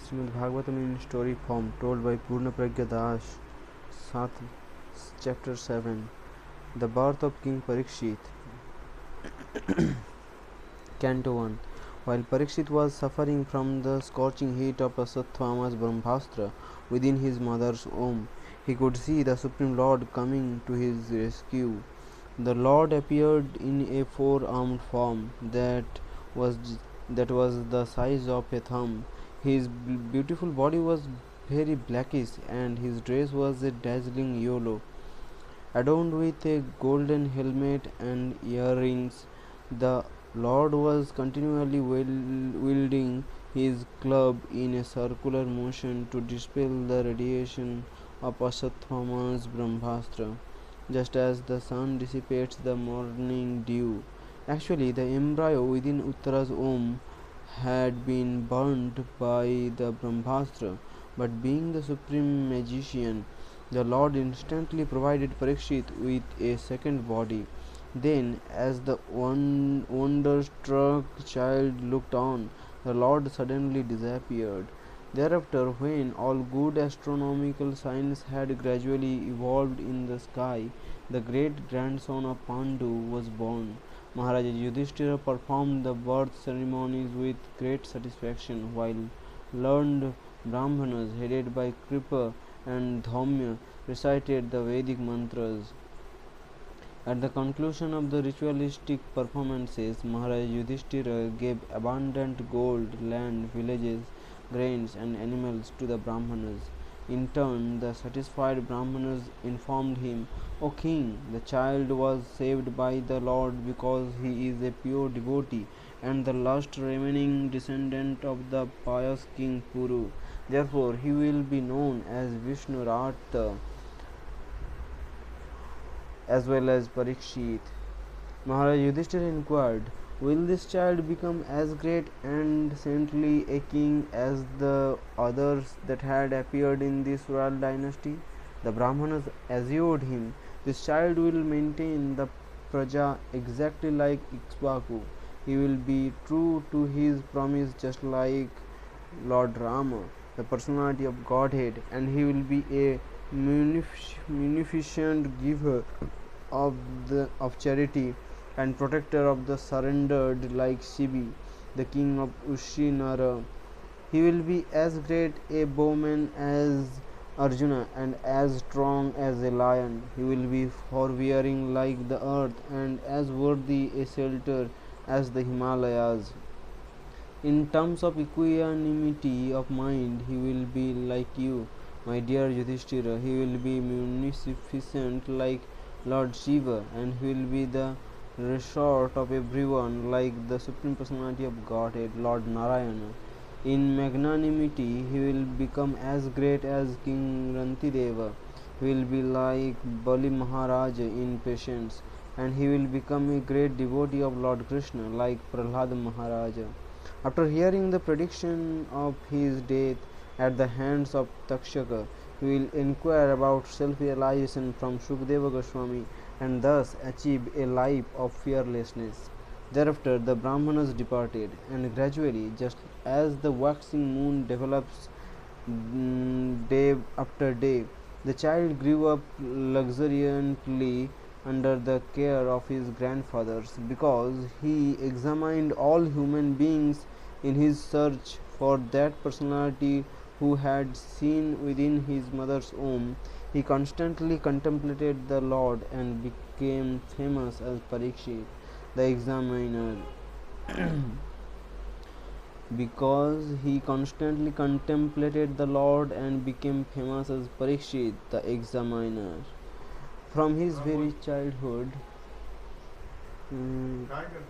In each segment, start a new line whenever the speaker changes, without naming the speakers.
Śrīmad-Bhāgavatam in story form, told by Purnapragna, chapter 7. The birth of King Parikshit. Canto 1. While Parikshit was suffering from the scorching heat of Asatthama's Brahmastra within his mother's womb, he could see the Supreme Lord coming to his rescue. The Lord appeared in a four-armed form was that was the size of a thumb. His beautiful body was very blackish, and his dress was a dazzling yellow, adorned with a golden helmet and earrings. The Lord was continually wielding his club in a circular motion to dispel the radiation of Asatthama's Brahmastra, just as the sun dissipates the morning dew. Actually, the embryo within Uttara's womb had been burnt by the Brahmastra, but being the supreme magician, the Lord instantly provided Parikshit with a second body. Then, as the wonder-struck child looked on, the Lord suddenly disappeared. Thereafter, when all good astronomical science had gradually evolved in the sky, the great-grandson of Pandu was born. Maharaja Yudhishthira performed the birth ceremonies with great satisfaction, while learned Brahmanas headed by Kripa and Dhaumya recited the Vedic mantras. At the conclusion of the ritualistic performances, Maharaja Yudhishthira gave abundant gold, land, villages, grains and animals to the Brahmanas. In turn, the satisfied Brahmanas informed him, "O king, the child was saved by the Lord because he is a pure devotee and the last remaining descendant of the pious king Puru. Therefore, he will be known as Vishnurata as well as Parikshit." Maharaj Yudhishthira inquired, "Will this child become as great and saintly a king as the others that had appeared in this royal dynasty?" The Brahmanas assured him, "This child will maintain the praja exactly like Ikshvaku. He will be true to his promise just like Lord Rama, the personality of Godhead, and he will be a munificent giver of charity and protector of the surrendered like Shibi, the king of Ushinara. He will be as great a bowman as Arjuna and as strong as a lion. He will be forbearing like the earth and as worthy a shelter as the Himalayas. In terms of equanimity of mind, he will be like you, my dear Yudhishthira. He will be munificent like Lord Shiva, and he will be the resort of everyone like the Supreme Personality of Godhead, Lord Narayana. In magnanimity, he will become as great as King Rantideva. He will be like Bali Maharaj in patience, and he will become a great devotee of Lord Krishna like Prahlad Maharaja." After hearing the prediction of his death at the hands of Takshaka, he will inquire about self-realization from Shukadeva Goswami and thus achieve a life of fearlessness. Thereafter the Brahmanas departed, and gradually, just as the waxing moon develops day after day, the child grew up luxuriantly under the care of his grandfathers, because he examined all human beings in his search for that personality who had seen within his mother's womb. He constantly contemplated the Lord and became famous as Parikshit, the examiner. Because he constantly contemplated the Lord and became famous as Parikshit, the examiner. From his very childhood,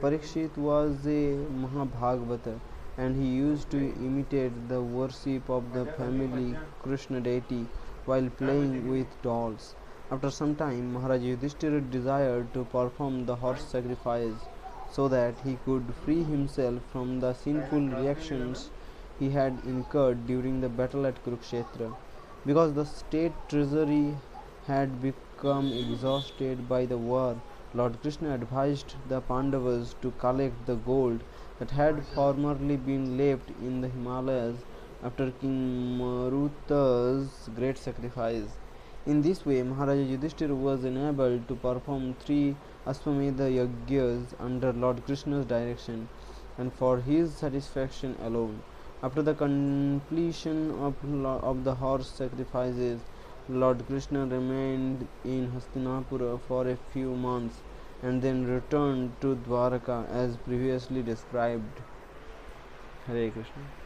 Parikshit was a Mahabhagavata, and he used to imitate the worship of the family Krishna deity while playing with dolls. After some time, Maharaj Yudhishthira desired to perform the horse sacrifice so that he could free himself from the sinful reactions he had incurred during the battle at Kurukshetra. Because the state treasury had become exhausted by the war, Lord Krishna advised the Pandavas to collect the gold that had formerly been left in the Himalayas after King Maruta's great sacrifice. In this way, Maharaja Yudhishthira was enabled to perform 3 Ashwamedha Yajnas under Lord Krishna's direction and for his satisfaction alone. After the completion of the horse sacrifices, Lord Krishna remained in Hastinapura for a few months and then returned to Dwaraka as previously described. Hare Krishna.